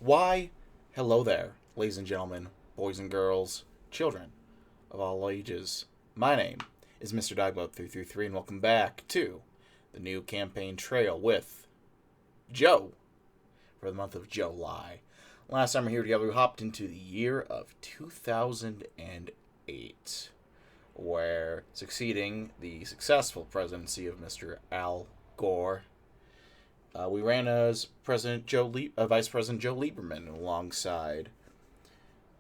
Why, hello there, ladies and gentlemen, boys and girls, children of all ages. My name is Mr. DB333, and welcome back to the new campaign trail with Joe for the month of July. Last time we were here together, we hopped into the year of 2008, where succeeding the successful presidency of Mr. Al Gore, we ran as Vice President Joe Lieberman alongside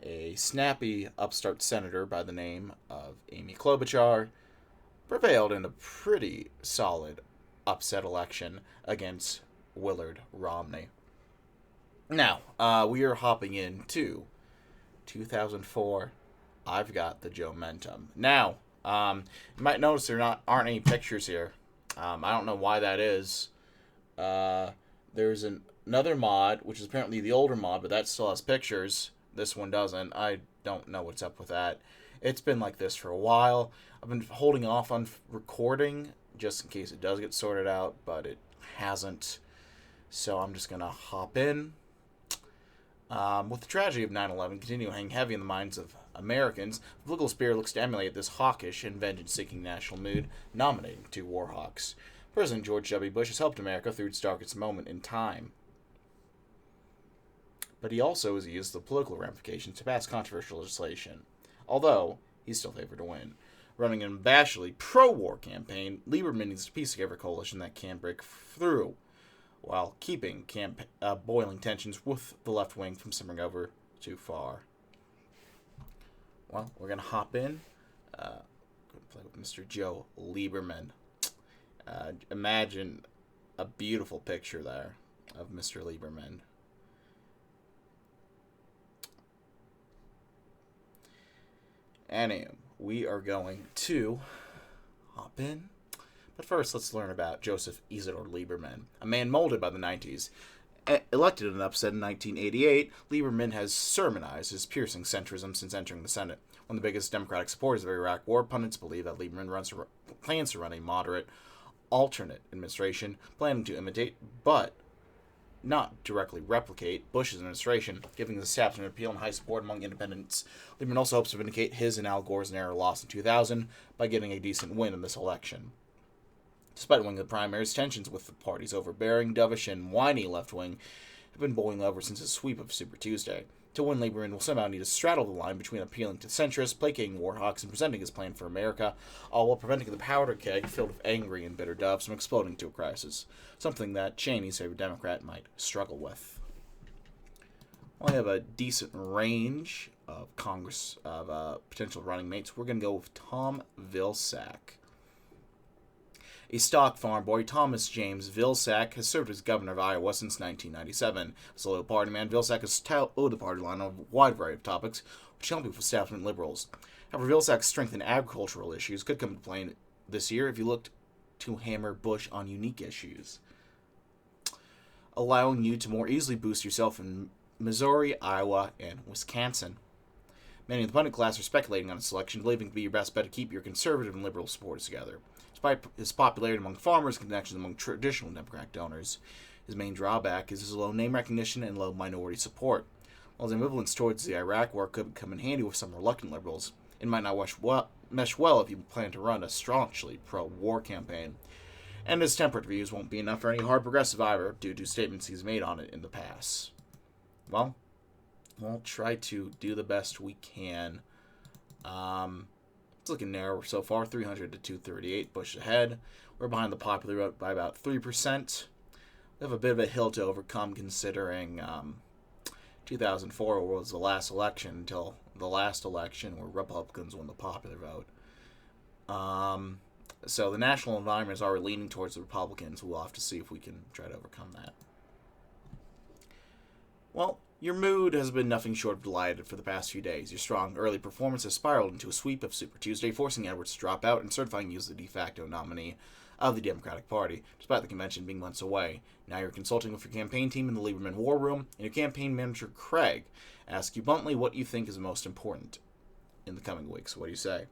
a snappy upstart senator by the name of Amy Klobuchar, prevailed in a pretty solid upset election against Willard Romney. Now, we are hopping into 2004. I've got the Joementum. Now, you might notice aren't any pictures here. I don't know why that is. There's another mod, which is apparently the older mod, but that still has pictures. This one doesn't. I don't know what's up with that. It's been like this for a while. I've been holding off on recording just in case it does get sorted out, but it hasn't. So I'm just going to hop in. With the tragedy of 9/11 continuing to hang heavy in the minds of Americans, the political spirit looks to emulate this hawkish and vengeance-seeking national mood, nominating two war hawks. President George W. Bush has helped America through its darkest moment in time. But he also has used the political ramifications to pass controversial legislation, although he's still favored to win. Running an unabashedly pro-war campaign, Lieberman needs a peacekeeper coalition that can break through, while keeping boiling tensions with the left wing from simmering over too far. Well, we're going to hop in. Play with Mr. Joe Lieberman. Imagine a beautiful picture there of Mr. Lieberman. Anyway, we are going to hop in. But first, let's learn about Joseph Isidor Lieberman, a man molded by the 90s. Elected in an upset in 1988, Lieberman has sermonized his piercing centrism since entering the Senate. One of the biggest Democratic supporters of the Iraq War, pundits believe that Lieberman plans to run a moderate, alternate administration, planning to imitate, but not directly replicate, Bush's administration, giving the establishment appeal and high support among independents. Lieberman also hopes to vindicate his and Al Gore's narrow loss in 2000 by getting a decent win in this election. Despite winning the primaries, tensions with the party's overbearing, dovish, and whiny left wing have been boiling over since his sweep of Super Tuesday. To win, Lieberman will somehow need to straddle the line between appealing to centrists, placating warhawks, and presenting his plan for America, all while preventing the powder keg filled with angry and bitter doves from exploding to a crisis, something that Cheney's favorite Democrat might struggle with. While we have a decent range of potential running mates, we're going to go with Tom Vilsack. A stock farm boy, Thomas James Vilsack has served as governor of Iowa since 1997. As a loyal party man, Vilsack has owed the party line on a wide variety of topics, which help with establishment liberals. However, Vilsack's strength in agricultural issues could come to play this year if you looked to hammer Bush on unique issues, allowing you to more easily boost yourself in Missouri, Iowa, and Wisconsin. Many in the pundit class are speculating on his selection, believing it to be your best bet to keep your conservative and liberal supporters together. Despite his popularity among farmers and connections among traditional Democratic donors, his main drawback is his low name recognition and low minority support. While his ambivalence towards the Iraq War could come in handy with some reluctant liberals, it might not mesh well if you plan to run a staunchly pro-war campaign. And his temperate views won't be enough for any hard progressive either, due to statements he's made on it in the past. Well, we'll try to do the best we can. It's looking narrow so far, 300 to 238, Bush ahead. We're behind the popular vote by about 3%. We have a bit of a hill to overcome considering 2004 was the last election until the last election where Republicans won the popular vote. So the national environment is already leaning towards the Republicans. We'll have to see if we can try to overcome that. Well, your mood has been nothing short of delighted for the past few days. Your strong early performance has spiraled into a sweep of Super Tuesday, forcing Edwards to drop out and certifying you as the de facto nominee of the Democratic Party, despite the convention being months away. Now you're consulting with your campaign team in the Lieberman War Room, and your campaign manager, Craig, asks you bluntly what you think is most important in the coming weeks. What do you say?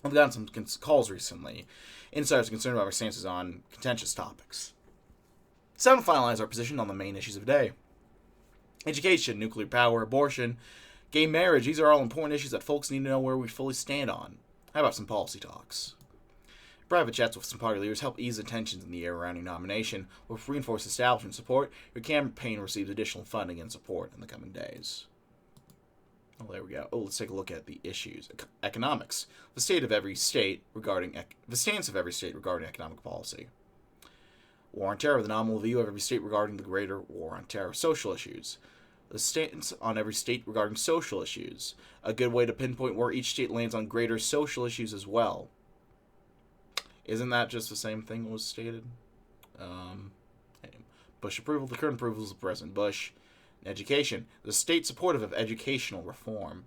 I've gotten some calls recently. Insiders are concerned about our stances on contentious topics. It's time to finalize our position on the main issues of the day. Education, nuclear power, abortion, gay marriage, these are all important issues that folks need to know where we fully stand on. How about some policy talks? Private chats with some party leaders help ease the tensions in the air around your nomination. With reinforced establishment support, your campaign receives additional funding and support in the coming days. Oh, there we go. Oh, let's take a look at the issues. Economics. The stance of every state regarding economic policy. War on terror. The nominal view of every state regarding the greater war on terror. Social issues. The stance on every state regarding social issues. A good way to pinpoint where each state lands on greater social issues as well. Isn't that just the same thing that was stated? Bush approval. The current approvals of President Bush. Education. The state supportive of educational reform.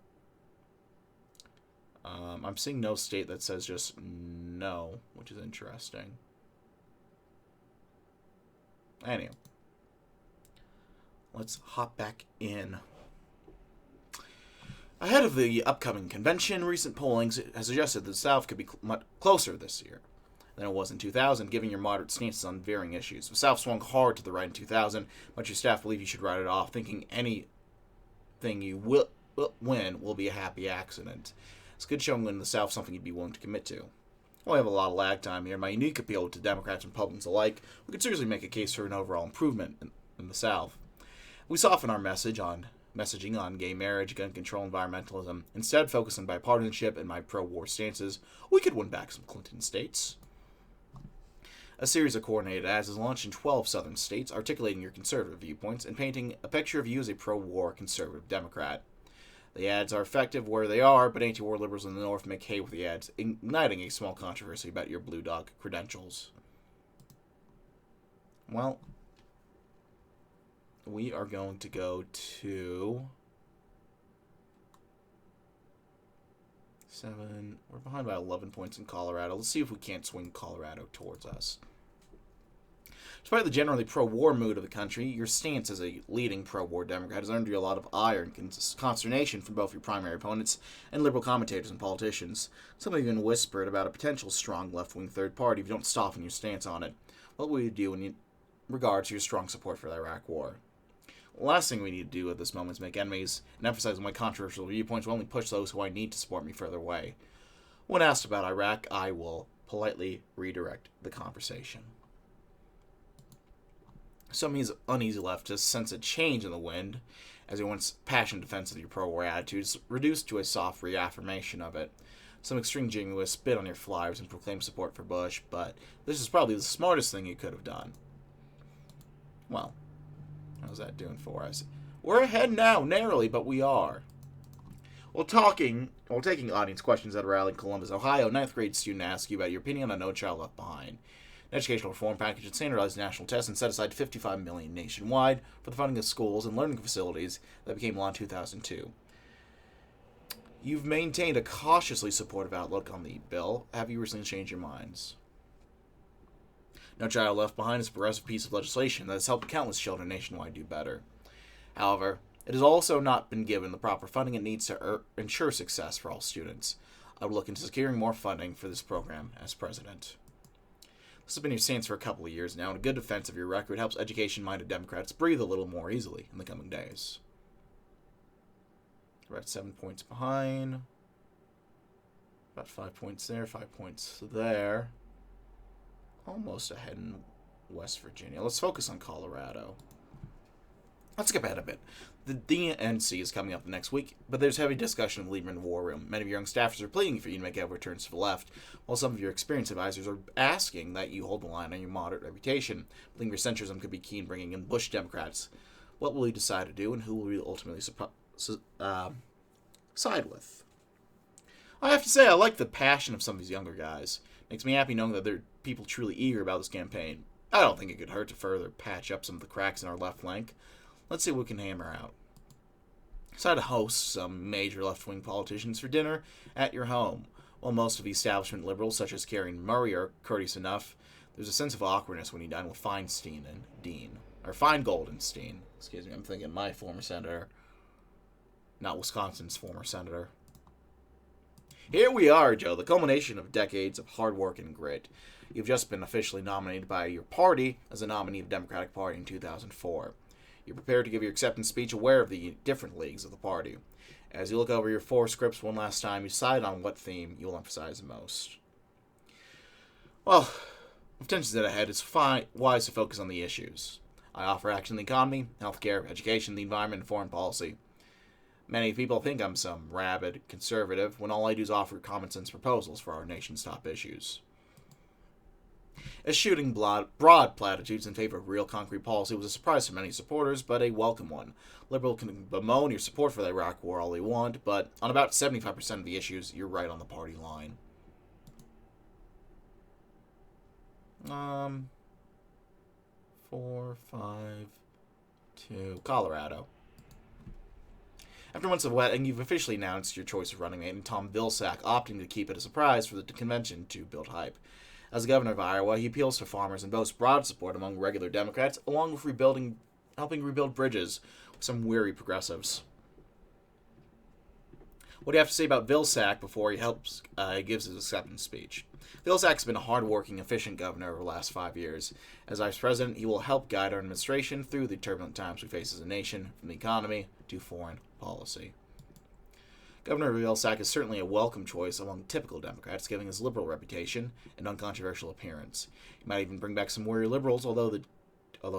I'm seeing no state that says just no, which is interesting. Anyway. Let's hop back in. Ahead of the upcoming convention, recent polling has suggested that the South could be much closer this year than it was in 2000, giving your moderate stances on varying issues. The South swung hard to the right in 2000, but your staff believe you should write it off, thinking anything you will win will be a happy accident. It's good showing when the South something you'd be willing to commit to. Well, I have a lot of lag time here. My unique appeal to Democrats and Republicans alike, we could seriously make a case for an overall improvement in the South. We soften our messaging on gay marriage, gun control, environmentalism. Instead, focus on bipartisanship and my pro-war stances. We could win back some Clinton states. A series of coordinated ads is launched in 12 southern states, articulating your conservative viewpoints and painting a picture of you as a pro-war conservative Democrat. The ads are effective where they are, but anti-war liberals in the North make hay with the ads, igniting a small controversy about your blue dog credentials. Well, we are going to go to 7. We're behind by 11 points in Colorado. Let's see if we can't swing Colorado towards us. Despite the generally pro-war mood of the country, your stance as a leading pro-war Democrat has earned you a lot of ire and consternation from both your primary opponents and liberal commentators and politicians. Some have even whispered about a potential strong left-wing third party if you don't soften your stance on it. What will you do in regards to your strong support for the Iraq War? The last thing we need to do at this moment is make enemies and emphasize my controversial viewpoints will only push those who I need to support me further away. When asked about Iraq, I will politely redirect the conversation. Some uneasy leftists sense a change in the wind, as your once passionate defense of your pro-war attitudes reduced to a soft reaffirmation of it. Some extreme jingoists spit on your flyers and proclaim support for Bush, but this is probably the smartest thing you could have done. Well, how's that doing for us? We're ahead now, narrowly, but we are. While taking audience questions at a rally in Columbus, Ohio, 9th grade student asks you about your opinion on No Child Left Behind. An educational reform package that standardized national tests and set aside $55 million nationwide for the funding of schools and learning facilities that became law in 2002. You've maintained a cautiously supportive outlook on the bill. Have you recently changed your minds? No Child Left Behind is a progressive piece of legislation that has helped countless children nationwide do better. However, it has also not been given the proper funding it needs to ensure success for all students. I would look into securing more funding for this program as president. This has been your stance for a couple of years now, and a good defense of your record helps education-minded Democrats breathe a little more easily in the coming days. We're at 7 points behind. About 5 points there, 5 points there. Almost ahead in West Virginia. Let's focus on Colorado. Let's skip ahead a bit. The DNC is coming up the next week, but there's heavy discussion of Lieberman War Room. Many of your young staffers are pleading for you to make overturns to the left, while some of your experienced advisors are asking that you hold the line on your moderate reputation, believing your centrism could be key in bringing in Bush Democrats. What will you decide to do, and who will you ultimately side with? I have to say, I like the passion of some of these younger guys. Makes me happy knowing that there are people truly eager about this campaign. I don't think it could hurt to further patch up some of the cracks in our left flank. Let's see what we can hammer out. Decide to host some major left-wing politicians for dinner at your home. While most of the establishment liberals, such as Kerry and Murray, are courteous enough, there's a sense of awkwardness when you dine with Feinstein and Dean. Or Feingoldstein. Excuse me, I'm thinking my former senator. Not Wisconsin's former senator. Here we are, Joe, the culmination of decades of hard work and grit. You've just been officially nominated by your party as a nominee of the Democratic Party in 2004. You're prepared to give your acceptance speech aware of the different leagues of the party. As you look over your 4 scripts one last time, you decide on what theme you will emphasize the most. Well, with tensions ahead, it's wise to focus on the issues. I offer action in the economy, healthcare, education, the environment, and foreign policy. Many people think I'm some rabid conservative, when all I do is offer common sense proposals for our nation's top issues. Eschewing broad platitudes in favor of real concrete policy was a surprise to many supporters, but a welcome one. Liberals can bemoan your support for the Iraq War all they want, but on about 75% of the issues, you're right on the party line. 4, 5, 2, Colorado. After months of wetting, you've officially announced your choice of running mate, and Tom Vilsack opting to keep it a surprise for the convention to build hype. As governor of Iowa, he appeals to farmers and boasts broad support among regular Democrats, along with helping rebuild bridges with some weary progressives. What do you have to say about Vilsack before he gives his acceptance speech? Vilsack's been a hard-working, efficient governor over the last 5 years. As vice president, he will help guide our administration through the turbulent times we face as a nation, from the economy to foreign policy. Governor Vilsack is certainly a welcome choice among typical Democrats, given his liberal reputation and uncontroversial appearance. He might even bring back some weary liberals, although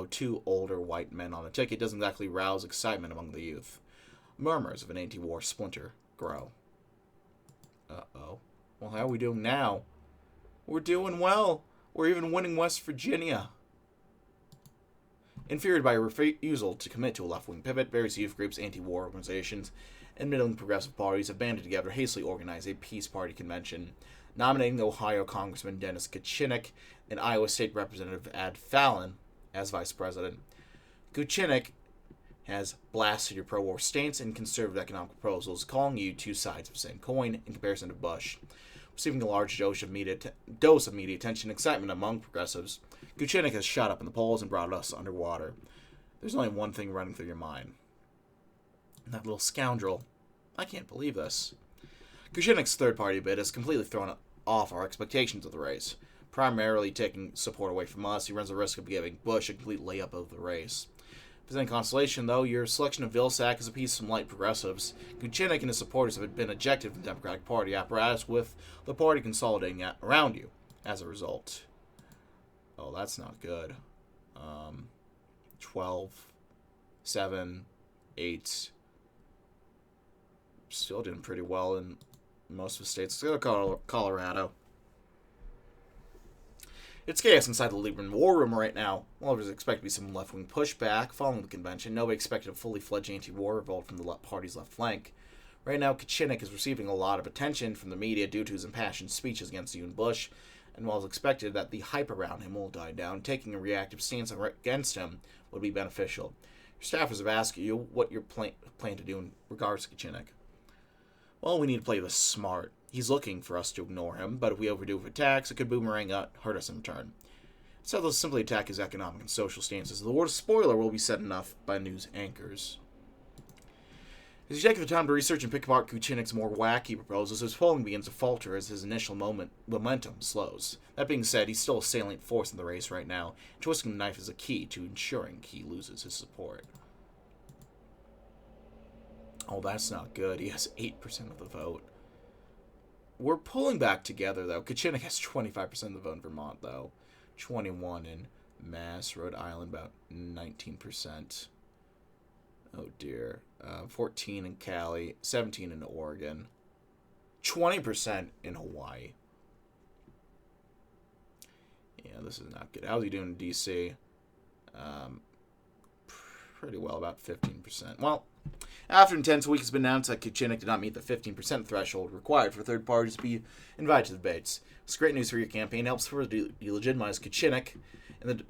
2 older white men on a ticket doesn't exactly rouse excitement among the youth. Murmurs of an anti-war splinter grow. Uh-oh. Well, how are we doing now? We're doing well. We're even winning West Virginia. Infuriated by a refusal to commit to a left-wing pivot, various youth groups, anti-war organizations, and middle and progressive parties have banded together to hastily organize a Peace Party convention, nominating Ohio Congressman Dennis Kucinich and Iowa State Representative Ad Fallon as vice president. Kucinich has blasted your pro-war stance and conservative economic proposals, calling you 2 sides of the same coin in comparison to Bush. Receiving a large dose of media attention and excitement among progressives, Kucinich has shot up in the polls and brought us underwater. There's only one thing running through your mind. That little scoundrel. I can't believe this. Kucinich's third-party bid has completely thrown off our expectations of the race. Primarily taking support away from us, he runs the risk of giving Bush a complete layup of the race. If there's any consolation, though, your selection of Vilsack is a piece from light progressives. Kucinich and his supporters have been ejected from the Democratic Party apparatus, with the party consolidating around you as a result. Oh, that's not good. 12, 7, 8. Still doing pretty well in most of the states. Let's go to Colorado. It's chaos inside the Lieberman war room right now. While there was expected to be some left-wing pushback following the convention, nobody expected a fully fledged anti-war revolt from the party's left flank. Right now, Kucinich is receiving a lot of attention from the media due to his impassioned speeches against you and Bush, and while it's expected that the hype around him will die down, taking a reactive stance against him would be beneficial. Your staffers have asked you what you plan to do in regards to Kucinich. Well, we need to play this smart. He's looking for us to ignore him, but if we overdo with attacks, it could boomerang hurt us in return. Instead, let's simply attack his economic and social stances. The word spoiler will be said enough by news anchors. As you take the time to research and pick apart Kucinich's more wacky proposals, his polling begins to falter as his initial momentum slows. That being said, he's still a salient force in the race right now, and twisting the knife is a key to ensuring he loses his support. Oh, that's not good. He has 8% of the vote. We're pulling back together, though. Kucinich has 25% of the vote in Vermont, though. 21% in Mass, Rhode Island, about 19%. Oh, dear. 14% in Cali, 17% in Oregon. 20% in Hawaii. Yeah, this is not good. How's he doing in D.C.? Pretty well, about 15%. Well, after intense weeks, it's been announced that Kucinich did not meet the 15% threshold required for third parties to be invited to the debates. It's great news for your campaign. It helps further delegitimize Kucinich and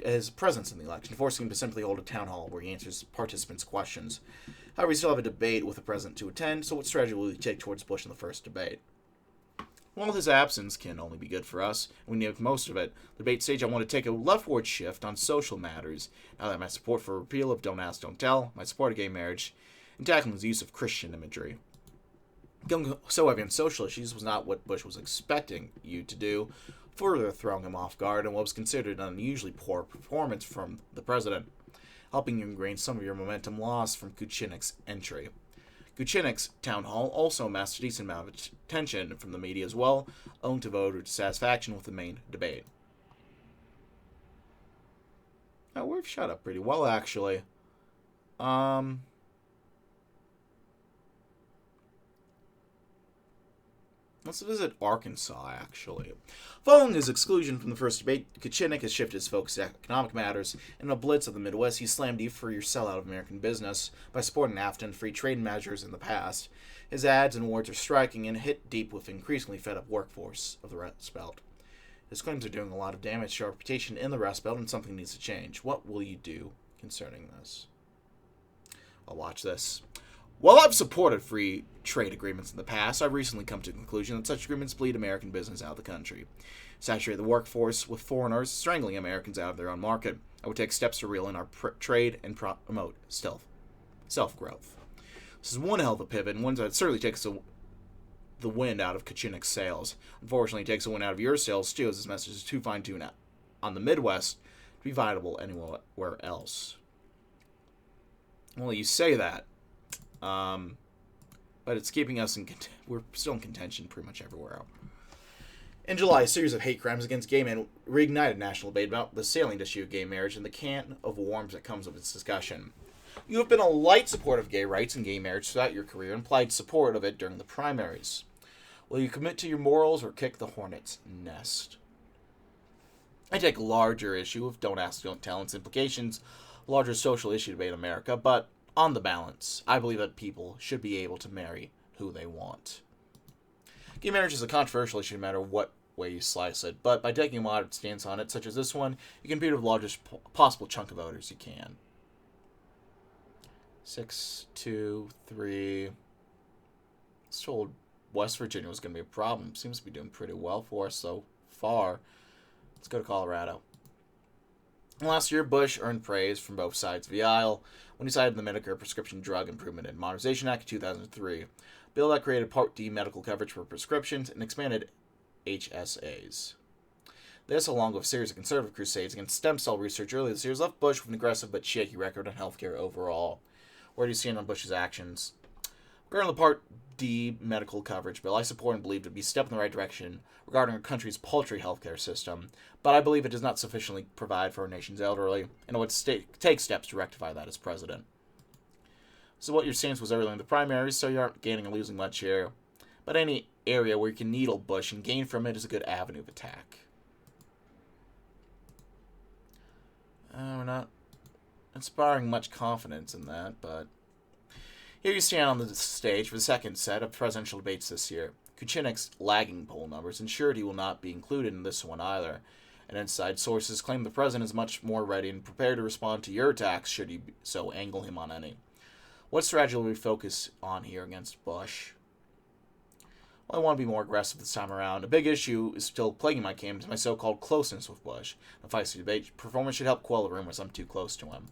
his presence in the election, forcing him to simply hold a town hall where he answers participants' questions. However, we still have a debate with the president to attend, so what strategy will he take towards Bush in the first debate? While his absence can only be good for us, and we make most of it, the debate stage I want to take a leftward shift on social matters, now that my support for repeal of Don't Ask, Don't Tell, my support of gay marriage, and tackling his use of Christian imagery. Going so heavy on social issues was not what Bush was expecting you to do, further throwing him off guard in what was considered an unusually poor performance from the president. helping you ingrain some of your momentum lost from Kucinek's entry. Kucinek's town hall also amassed a decent amount of attention from the media as well, owing to voter dissatisfaction with the main debate. Oh, we've shut up pretty well, actually. Let's visit Arkansas, actually. Following his exclusion from the first debate, Kucinek has shifted his focus to economic matters. In a blitz of the Midwest, he slammed you for your sellout of American business by supporting NAFTA and free trade measures in the past. His ads and words are striking and hit deep with increasingly fed-up workforce of the Rust Belt. His claims are doing a lot of damage to our reputation in the Rust Belt, and something needs to change. What will you do concerning this? I'll watch this. While I've supported free trade agreements in the past, I've recently come to the conclusion that such agreements bleed American business out of the country, saturate the workforce with foreigners, strangling Americans out of their own market. I would take steps to reel in our trade and promote self-growth. This is one hell of a pivot, and one that certainly takes the wind out of Kucinek's sails. Unfortunately, it takes the wind out of your sails, too, as this message is too fine-tuned on the Midwest to be viable anywhere else. Well, you say that. But it's keeping us we're still in contention pretty much everywhere else. In July, a series of hate crimes against gay men reignited national debate about the salient issue of gay marriage and the can of worms that comes with its discussion. You have been a light supporter of gay rights and gay marriage throughout your career and implied support of it during the primaries. Will you commit to your morals or kick the hornet's nest? I take a larger issue of don't ask, don't tell, and its implications, a larger social issue debate in America, but on the balance, I believe that people should be able to marry who they want. Gay marriage is a controversial issue no matter what way you slice it, but by taking a moderate stance on it, such as this one, you can compete with the largest possible chunk of voters you can. 6, 2, 3. I was told West Virginia was going to be a problem. Seems to be doing pretty well for us so far. Let's go to Colorado. Last year, Bush earned praise from both sides of the aisle when he cited the Medicare Prescription Drug Improvement and Modernization Act of 2003, a bill that created Part D medical coverage for prescriptions and expanded HSAs. This, along with a series of conservative crusades against stem cell research earlier this year, left Bush with an aggressive but shaky record on healthcare overall. Where do you stand on Bush's actions? Regarding the Part D medical coverage bill, I support and believe it to be a step in the right direction regarding our country's paltry healthcare system, but I believe it does not sufficiently provide for our nation's elderly, and I would take steps to rectify that as president. So what your stance was early in the primaries, so you aren't gaining or losing much here, but any area where you can needle Bush and gain from it is a good avenue of attack. We're not inspiring much confidence in that, but here you stand on the stage for the second set of presidential debates this year. Kucinek's lagging poll numbers ensured he will not be included in this one either, and inside sources claim the president is much more ready and prepared to respond to your attacks should you so angle him on any. What strategy will we focus on here against Bush? Well, I want to be more aggressive this time around. A big issue is still plaguing my campaign is my so-called closeness with Bush. In a feisty debate, performance should help quell the rumors I'm too close to him.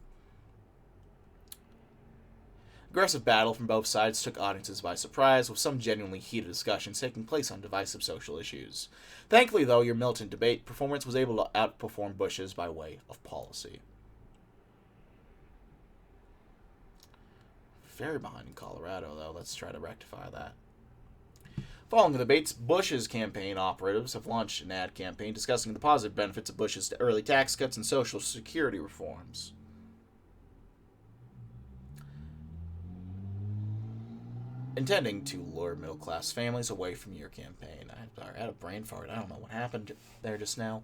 Aggressive battle from both sides took audiences by surprise, with some genuinely heated discussions taking place on divisive social issues. Thankfully, though, your militant debate performance was able to outperform Bush's by way of policy. Very behind in Colorado, though. Let's try to rectify that. Following the debates, Bush's campaign operatives have launched an ad campaign discussing the positive benefits of Bush's early tax cuts and Social Security reforms. Intending to lure middle-class families away from your campaign. I had a brain fart. I don't know what happened there just now.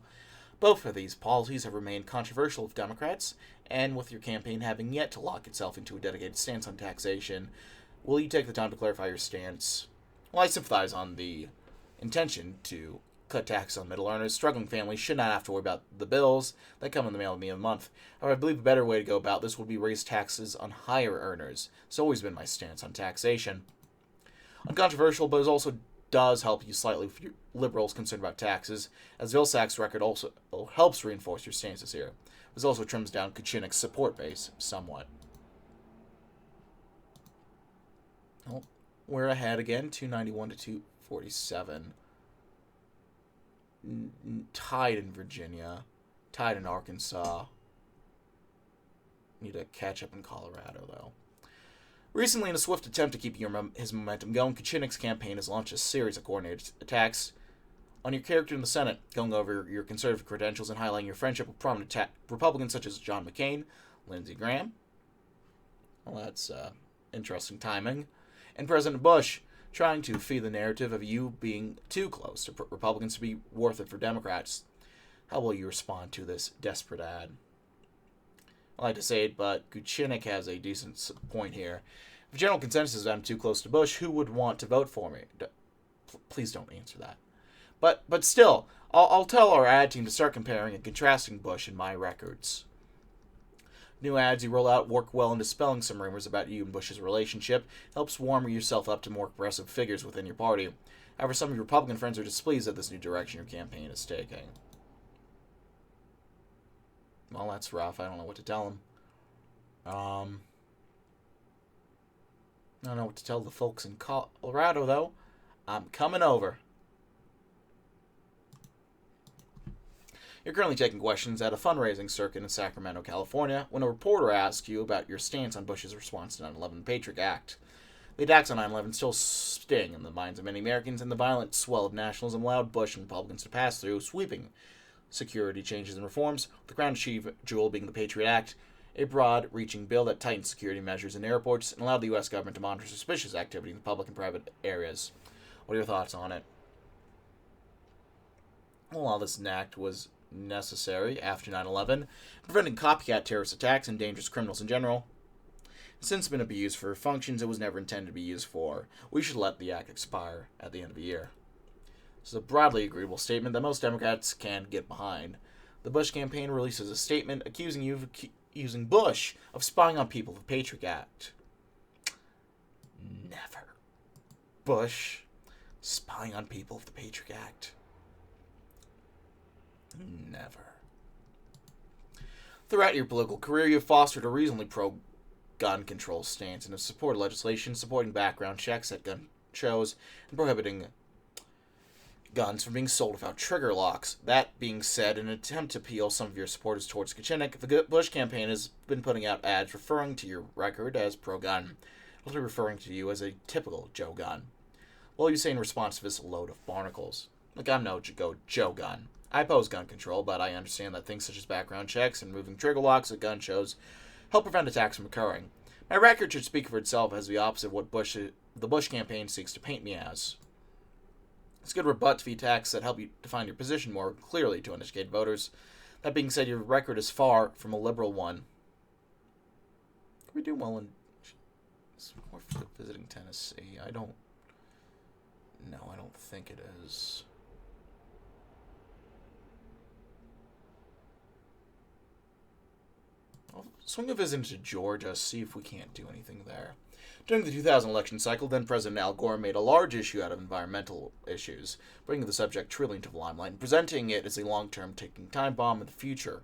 Both of these policies have remained controversial with Democrats, and with your campaign having yet to lock itself into a dedicated stance on taxation, will you take the time to clarify your stance? Well, I sympathize on the intention to cut taxes on middle earners. Struggling families should not have to worry about the bills that come in the mail at the end of the month. However, I believe a better way to go about this would be raise taxes on higher earners. It's always been my stance on taxation. Uncontroversial, but it also does help you slightly with your liberals concerned about taxes, as Vilsack's record also helps reinforce your stances here. This also trims down Kucinek's support base somewhat. Well, we're ahead again, 291 to 247. Tied in Virginia, tied in Arkansas. need to catch up in Colorado, though. Recently, in a swift attempt to keep his momentum going, Kucinic's campaign has launched a series of coordinated attacks on your character in the Senate, going over your conservative credentials and highlighting your friendship with prominent Republicans such as John McCain, Lindsey Graham. Well, that's interesting timing. And President Bush, trying to feed the narrative of you being too close to Republicans to be worth it for Democrats. How will you respond to this desperate ad? I like to say it, but Kucinik has a decent point here. If general consensus is I'm too close to Bush, who would want to vote for me? Please don't answer that. But still, I'll tell our ad team to start comparing and contrasting Bush and my records. New ads you roll out work well in dispelling some rumors about you and Bush's relationship, helps warm yourself up to more progressive figures within your party. However, some of your Republican friends are displeased at this new direction your campaign is taking. Well, that's rough. I don't know what to tell them. I don't know what to tell the folks in Colorado, though. I'm coming over. You're currently taking questions at a fundraising circuit in Sacramento, California, when a reporter asks you about your stance on Bush's response to 9/11 Patriot Act. The attacks on 9/11 still sting in the minds of many Americans, and the violent swell of nationalism allowed Bush and Republicans to pass through sweeping security changes and reforms, the crown jewel being the Patriot Act, a broad-reaching bill that tightened security measures in airports and allowed the U.S. government to monitor suspicious activity in the public and private areas. What are your thoughts on it? Well, while this act was necessary after 9/11, preventing copycat terrorist attacks and dangerous criminals in general, it's since been abused for functions it was never intended to be used for. We should let the act expire at the end of the year. This is a broadly agreeable statement that most Democrats can get behind. The Bush campaign releases a statement accusing you of using Bush of spying on people of the Patriot Act. Never. Bush spying on people of the Patriot Act. Never. Throughout your political career, you have fostered a reasonably pro-gun control stance and have supported legislation supporting background checks at gun shows and prohibiting guns from being sold without trigger locks. That being said, in an attempt to appeal some of your supporters towards Kucinik, the Bush campaign has been putting out ads referring to your record as pro-gun, literally referring to you as a typical Joe Gun. What will you say in response to this load of barnacles? Look, I'm no Joe Gun. I oppose gun control, but I understand that things such as background checks and removing trigger locks at gun shows help prevent attacks from occurring. My record should speak for itself as the opposite of what the Bush campaign seeks to paint me as. It's a good rebut to the attacks that help you define your position more clearly to uneducated voters. That being said, your record is far from a liberal one. Can we do well in more visiting Tennessee? I don't think it is. I'll swing a visit into Georgia, see if we can't do anything there. During the 2000 election cycle, then-President Al Gore made a large issue out of environmental issues, bringing the subject truly into the limelight and presenting it as a long-term ticking time bomb in the future.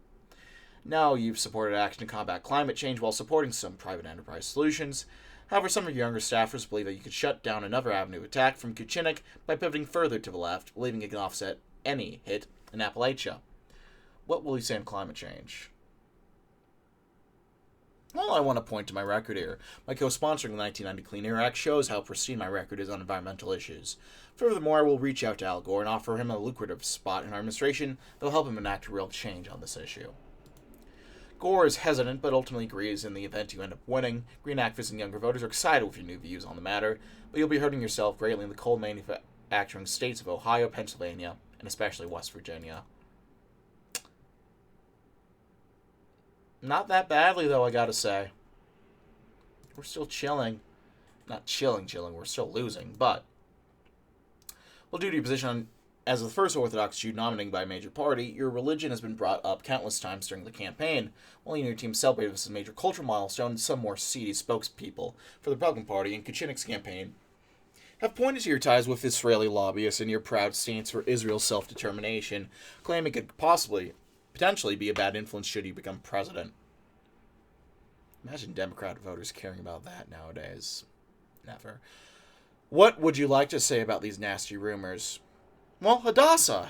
Now you've supported action to combat climate change while supporting some private enterprise solutions. However, some of your younger staffers believe that you could shut down another avenue of attack from Kucinik by pivoting further to the left, believing it can offset any hit in Appalachia. What will you say on climate change? Well, I want to point to my record here. My co-sponsoring the 1990 Clean Air Act shows how pristine my record is on environmental issues. Furthermore, I will reach out to Al Gore and offer him a lucrative spot in our administration that will help him enact real change on this issue. Gore is hesitant, but ultimately agrees in the event you end up winning. Green activists and younger voters are excited with your new views on the matter, but you'll be hurting yourself greatly in the coal manufacturing states of Ohio, Pennsylvania, and especially West Virginia. Not that badly, though, I gotta say. We're still chilling. Not chilling, we're still losing, but well, due to your position as the first Orthodox Jew nominated by a major party, your religion has been brought up countless times during the campaign. While you and your team celebrated this as a major cultural milestone, some more seedy spokespeople for the Republican Party and Kucinik's campaign have pointed to your ties with Israeli lobbyists and your proud stance for Israel's self-determination, claiming it could potentially be a bad influence should you become president. Imagine Democrat voters caring about that nowadays. Never. What would you like to say about these nasty rumors? Well, Hadassah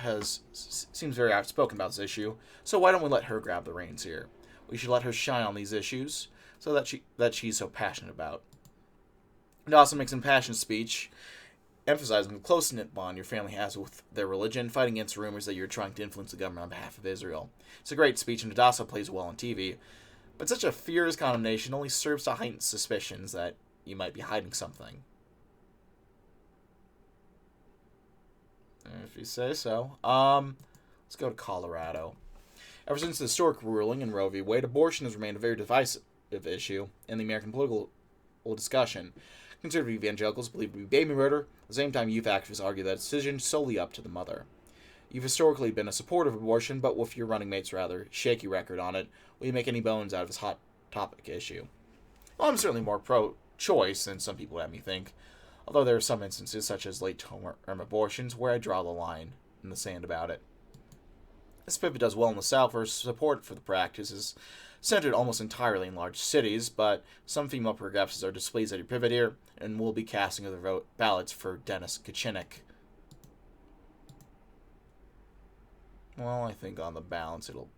seems very outspoken about this issue, so why don't we let her grab the reins here? We should let her shine on these issues so that she's so passionate about. It also makes an impassioned speech emphasizing the close-knit bond your family has with their religion, fighting against rumors that you're trying to influence the government on behalf of Israel. It's a great speech, and Hadassah plays well on TV, but such a fierce condemnation only serves to heighten suspicions that you might be hiding something. If you say so. Let's go to Colorado. Ever since the historic ruling in Roe v. Wade, abortion has remained a very divisive issue in the American political discussion. Conservative evangelicals believe it to be baby murder. At the same time, youth activists argue that decision is solely up to the mother. You've historically been a supporter of abortion, but with your running mate's rather shaky record on it, will you make any bones out of this hot topic issue? Well, I'm certainly more pro-choice than some people have me think, although there are some instances, such as late-term abortions, where I draw the line in the sand about it. This pivot does well in the South, where support for the practice is centered almost entirely in large cities, but some female progressives are displeased at your pivot here, and will be casting their ballots for Dennis Kucinich. Well, I think on the balance, it'll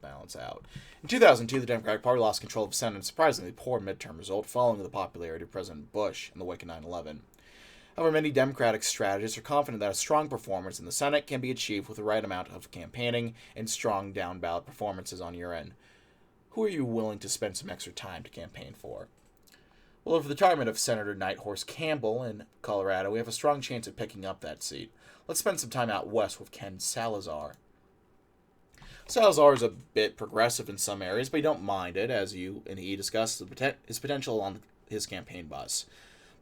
balance out. In 2002, the Democratic Party lost control of the Senate in a surprisingly poor midterm result, following the popularity of President Bush in the wake of 9/11. However, many Democratic strategists are confident that a strong performance in the Senate can be achieved with the right amount of campaigning and strong down-ballot performances on your end. Who are you willing to spend some extra time to campaign for? Well, with the retirement of Senator Nighthorse Campbell in Colorado, we have a strong chance of picking up that seat. Let's spend some time out west with Ken Salazar. Salazar is a bit progressive in some areas, but you don't mind it, as you and he discuss his potential on his campaign bus.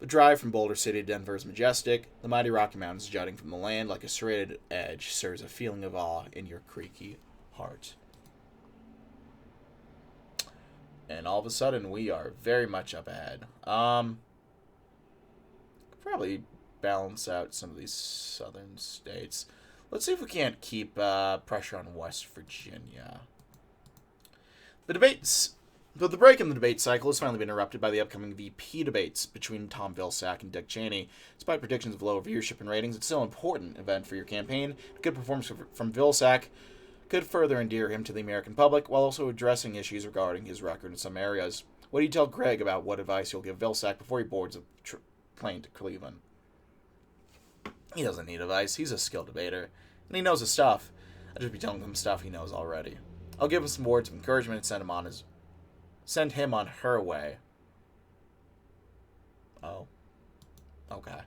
The drive from Boulder City to Denver is majestic. The mighty Rocky Mountains jutting from the land like a serrated edge serves a feeling of awe in your creaky heart. And all of a sudden, we are very much up ahead. Probably balance out some of these southern states. Let's see if we can't keep pressure on West Virginia. The break in the debate cycle has finally been interrupted by the upcoming VP debates between Tom Vilsack and Dick Cheney. Despite predictions of lower viewership and ratings, it's still an important event for your campaign. A good performance from Vilsack could further endear him to the American public, while also addressing issues regarding his record in some areas. What do you tell Greg about what advice you'll give Vilsack before he boards a plane to Cleveland? He doesn't need advice. He's a skilled debater, and he knows his stuff. I'll just be telling him stuff he knows already. I'll give him some words of encouragement and send him on her way. Oh. Okay.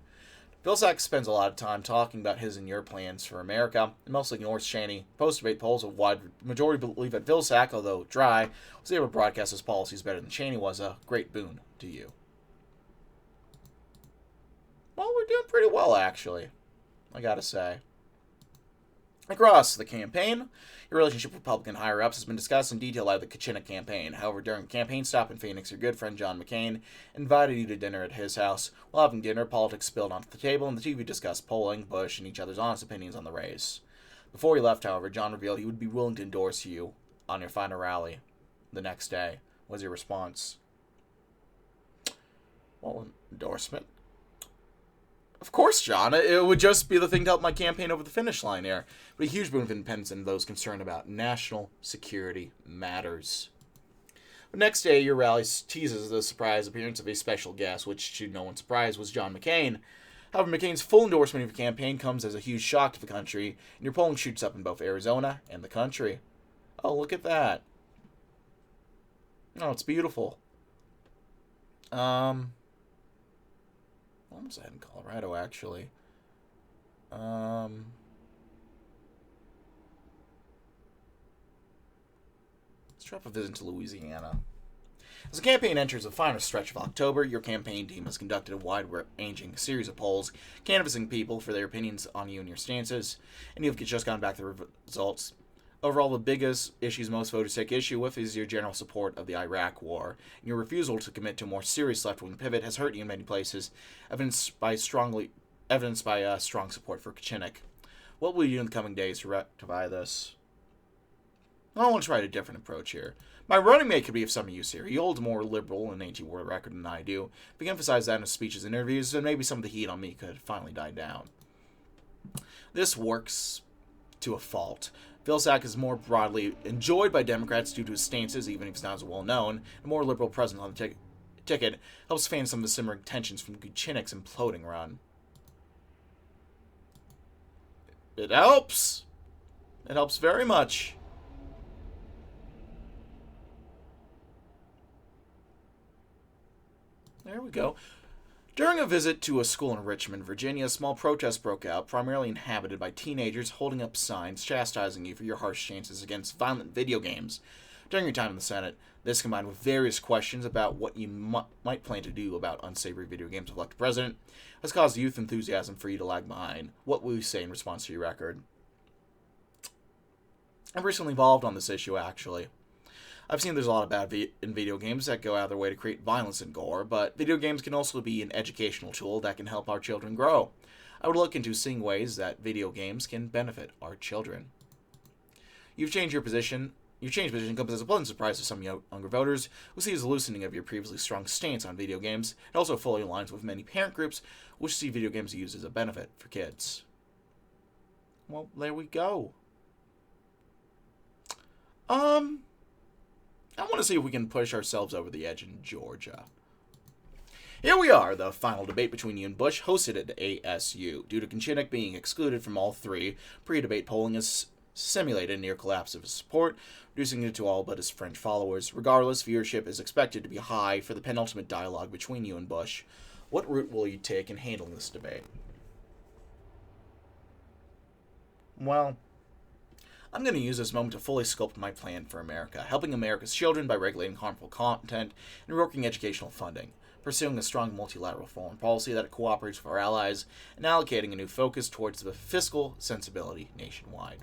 Vilsack spends a lot of time talking about his and your plans for America, and mostly ignores Cheney. Post-debate polls, a wide majority believe that Vilsack, although dry, was able to broadcast his policies better than Cheney was. A great boon to you. Well, we're doing pretty well, actually, I gotta say. Across the campaign, your relationship with Republican higher-ups has been discussed in detail at the Kucinich campaign. However, during a campaign stop in Phoenix, your good friend John McCain invited you to dinner at his house. While having dinner, politics spilled onto the table, and the TV discussed polling, Bush, and each other's honest opinions on the race. Before he left, however, John revealed he would be willing to endorse you on your final rally the next day. What was your response? Well, endorsement. Of course, John. It would just be the thing to help my campaign over the finish line here. But a huge boon of independence and those concerned about national security matters. The next day, your rally teases the surprise appearance of a special guest, which, to no one's surprise, was John McCain. However, McCain's full endorsement of your campaign comes as a huge shock to the country, and your polling shoots up in both Arizona and the country. Oh, look at that. Oh, it's beautiful. Almost ahead in Colorado, actually. Let's try up a visit to Louisiana. As the campaign enters the final stretch of October, your campaign team has conducted a wide-ranging series of polls, canvassing people for their opinions on you and your stances, and you've just gone back to the results. Overall, the biggest issues most voters take issue with is your general support of the Iraq War, and your refusal to commit to a more serious left-wing pivot has hurt you in many places, evidenced by strong support for Kucinich. What will you do in the coming days to rectify this? I want to try a different approach here. My running mate could be of some use here. He holds a more liberal and anti-war record than I do. If he emphasized that in his speeches and interviews, then maybe some of the heat on me could finally die down. This works to a fault. Vilsack is more broadly enjoyed by Democrats due to his stances, even if he's not as well known. A more liberal presence on the ticket helps fan some of the simmering tensions from Kucinek's imploding run. It helps. It helps very much. There we go. During a visit to a school in Richmond, Virginia, a small protest broke out, primarily inhabited by teenagers holding up signs chastising you for your harsh stances against violent video games. During your time in the Senate, this combined with various questions about what you might plan to do about unsavory video games of elected president, has caused youth enthusiasm for you to lag behind. What will you say in response to your record? I'm recently involved on this issue, actually. I've seen there's a lot of bad in video games that go out of their way to create violence and gore, but video games can also be an educational tool that can help our children grow. I would look into seeing ways that video games can benefit our children. You've changed position comes as a pleasant surprise to some younger voters who see as a loosening of your previously strong stance on video games. It also fully aligns with many parent groups which see video games used as a benefit for kids. Well, there we go. I want to see if we can push ourselves over the edge in Georgia. Here we are, the final debate between you and Bush, hosted at ASU. Due to Kucinek being excluded from all three, pre-debate polling has simulated a near collapse of his support, reducing it to all but his French followers. Regardless, viewership is expected to be high for the penultimate dialogue between you and Bush. What route will you take in handling this debate? Well, I'm going to use this moment to fully sculpt my plan for America, helping America's children by regulating harmful content and reworking educational funding, pursuing a strong multilateral foreign policy that cooperates with our allies, and allocating a new focus towards the fiscal sensibility nationwide.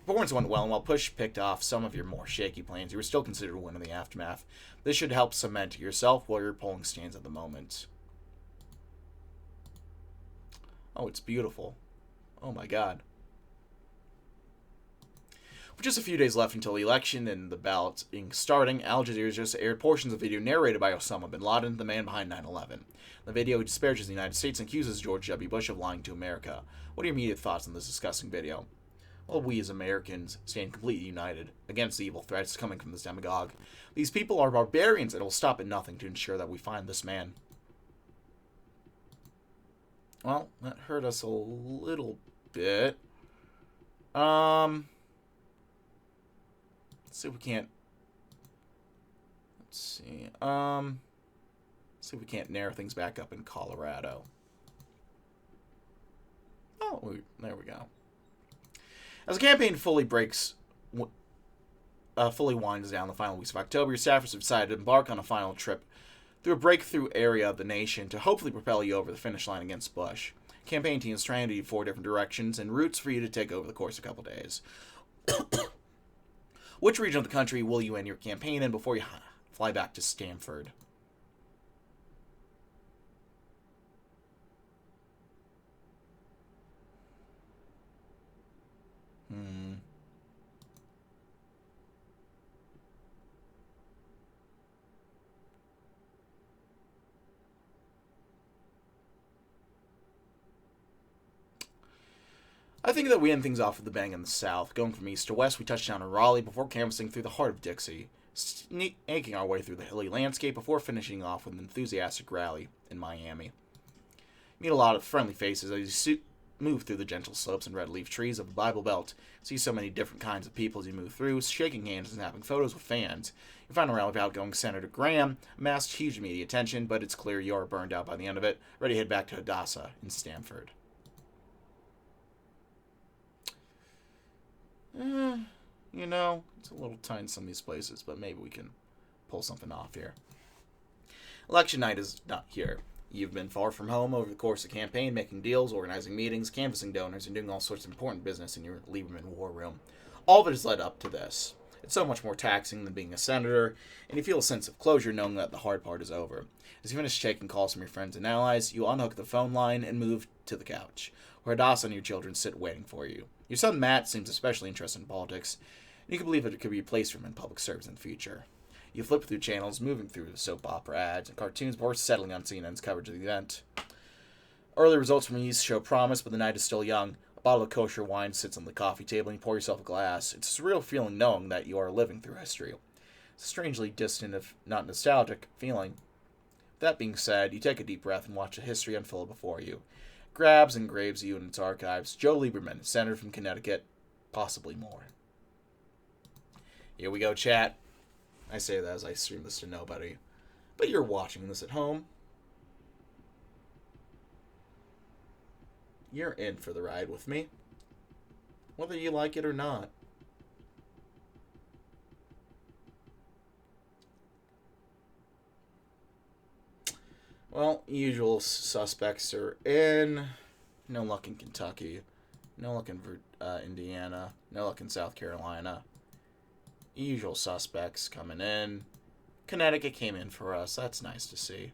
Performance went well, and while Bush picked off some of your more shaky plans, you were still considered a win in the aftermath. This should help cement yourself where your polling stands at the moment. Oh, it's beautiful. Oh my god. With just a few days left until the election and the balloting starting, Al Jazeera just aired portions of a video narrated by Osama bin Laden, the man behind 9/11. The video disparages the United States and accuses George W. Bush of lying to America. What are your immediate thoughts on this disgusting video? Well, we as Americans stand completely united against the evil threats coming from this demagogue. These people are barbarians and will stop at nothing to ensure that we find this man. Well, that hurt us a little bit. Let's see if we can't. Let's see. See if we can't narrow things back up in Colorado. Oh, there we go. As the campaign fully winds down the final weeks of October, your staffers have decided to embark on a final trip through a breakthrough area of the nation to hopefully propel you over the finish line against Bush. Campaign teams trying to do 4 different directions and routes for you to take over the course of a couple days. Which region of the country will you end your campaign in before you fly back to Stanford? I think that we end things off with a bang in the South. Going from east to west, we touch down in Raleigh before canvassing through the heart of Dixie, snaking our way through the hilly landscape before finishing off with an enthusiastic rally in Miami. Meet a lot of friendly faces as you move through the gentle slopes and red-leaf trees of the Bible Belt. See so many different kinds of people as you move through, shaking hands and snapping photos with fans. You find a rally of outgoing Senator Graham, amassed huge media attention, but it's clear you're burned out by the end of it, ready to head back to Hadassah in Stanford. You know, it's a little tight in some of these places, but maybe we can pull something off here. Election night is not here. You've been far from home over the course of the campaign, making deals, organizing meetings, canvassing donors, and doing all sorts of important business in your Lieberman war room. All of it has led up to this. It's so much more taxing than being a senator, and you feel a sense of closure knowing that the hard part is over. As you finish taking calls from your friends and allies, you unhook the phone line and move to the couch, where Hadassah and your children sit waiting for you. Your son Matt seems especially interested in politics, and you can believe that it could be a place for him in public service in the future. You flip through channels, moving through the soap opera ads and cartoons before settling on CNN's coverage of the event. Early results from these show promise, but the night is still young. A bottle of kosher wine sits on the coffee table and you pour yourself a glass. It's a surreal feeling knowing that you are living through history. It's a strangely distant, if not nostalgic, feeling. That being said, you take a deep breath and watch the history unfold before you. It grabs and engraves you in its archives. Joe Lieberman, senator from Connecticut, possibly more. Here we go, chat. I say that as I stream this to nobody. But you're watching this at home. You're in for the ride with me, whether you like it or not. Well, usual suspects are in. No luck in Kentucky. No luck in Indiana. No luck in South Carolina. Usual suspects coming in. Connecticut came in for us. That's nice to see.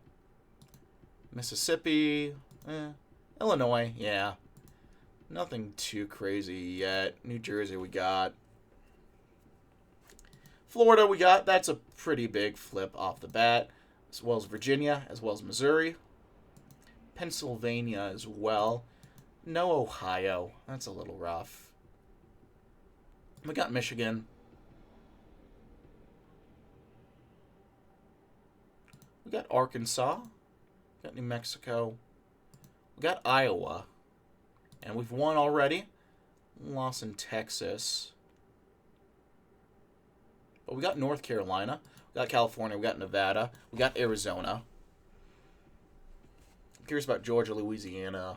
Mississippi. Illinois, yeah. Nothing too crazy yet. New Jersey we got. Florida we got. That's a pretty big flip off the bat. As well as Virginia, as well as Missouri. Pennsylvania as well. No Ohio. That's a little rough. We got Michigan. We got Arkansas. We got New Mexico. We got Iowa. And we've won already. Lost in Texas. But we got North Carolina. We got California. We got Nevada. We got Arizona. I'm curious about Georgia, Louisiana.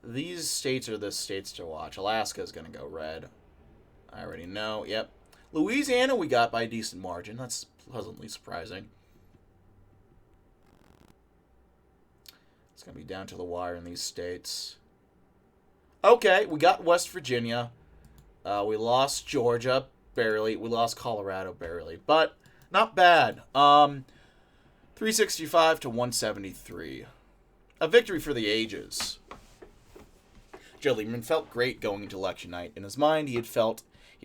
These states are the states to watch. Alaska is going to go red. I already know. Yep. Louisiana we got by a decent margin. That's pleasantly surprising. It's going to be down to the wire in these states. Okay, we got West Virginia. We lost Georgia, barely. We lost Colorado, barely. But not bad. 365 to 173. A victory for the ages. Joe Lieberman felt great going into election night. In his mind, he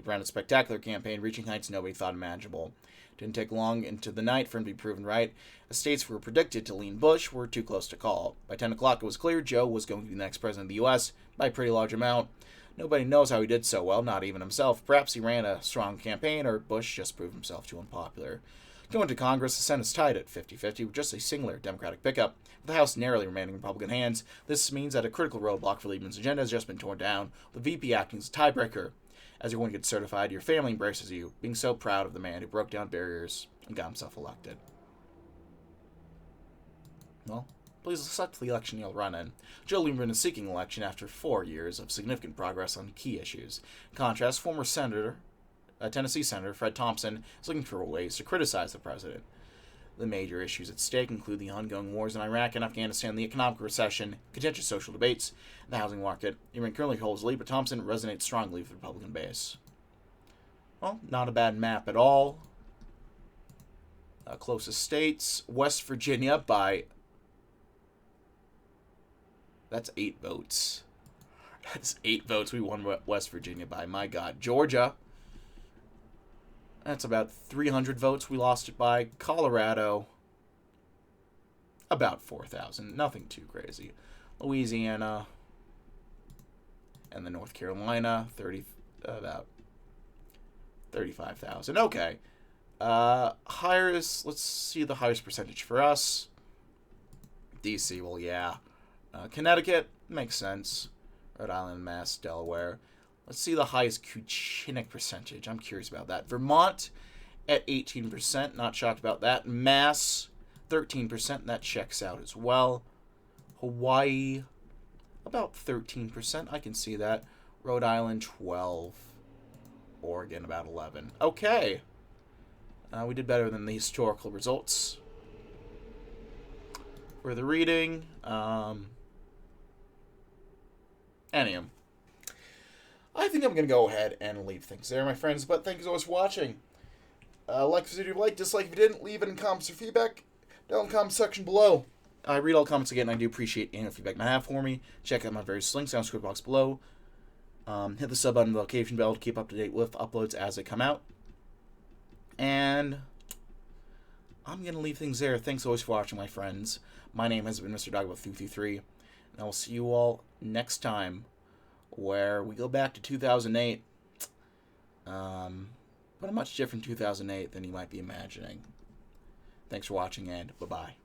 ran a spectacular campaign, reaching heights nobody thought imaginable. Didn't take long into the night for him to be proven right. The states were predicted to lean Bush were too close to call. By 10 o'clock, it was clear Joe was going to be the next president of the U.S. by a pretty large amount. Nobody knows how he did so well, not even himself. Perhaps he ran a strong campaign, or Bush just proved himself too unpopular. Going to Congress, the Senate's tied at 50-50 with just a singular Democratic pickup, with the House narrowly remaining in Republican hands. This means that a critical roadblock for Lieberman's agenda has just been torn down, with the VP acting as a tiebreaker. As your one gets certified, your family embraces you, being so proud of the man who broke down barriers and got himself elected. Well, please accept the election you'll run in. Joe Lieberman is seeking election after 4 years of significant progress on key issues. In contrast, former Tennessee Senator Fred Thompson is looking for ways to criticize the president. The major issues at stake include the ongoing wars in Iraq and Afghanistan, the economic recession, contentious social debates, and the housing market. Lieberman currently holds the lead, but Thompson resonates strongly with the Republican base. Well, not a bad map at all. Closest states, West Virginia by... That's 8 votes. That's 8 votes we won West Virginia by. My God. Georgia. That's about 300 votes we lost it by. Colorado. About 4,000. Nothing too crazy. Louisiana. And then North Carolina. About 35,000. Okay. Let's see the highest percentage for us. DC, well, yeah. Connecticut, makes sense. Rhode Island, Mass, Delaware. Let's see the highest Kuchinik percentage. I'm curious about that. Vermont at 18%. Not shocked about that. Mass, 13%. That checks out as well. Hawaii, about 13%. I can see that. Rhode Island, 12. Oregon, about 11. Okay. We did better than the historical results. For the reading, Anyway, I think I'm going to go ahead and leave things there, my friends, but thank you so much for watching. Like this video if you liked, dislike if you didn't, leave it in comments or feedback down in the comment section below. I read all comments again, and I do appreciate any feedback you have for me. Check out my various links down in the description box below. Hit the sub button and the notification bell to keep up to date with uploads as they come out. And I'm going to leave things there. Thanks always for watching, my friends. My name has been Mr. Dog with 333, and I will see you all next time where we go back to 2008, but a much different 2008 than you might be imagining. Thanks for watching, and bye-bye.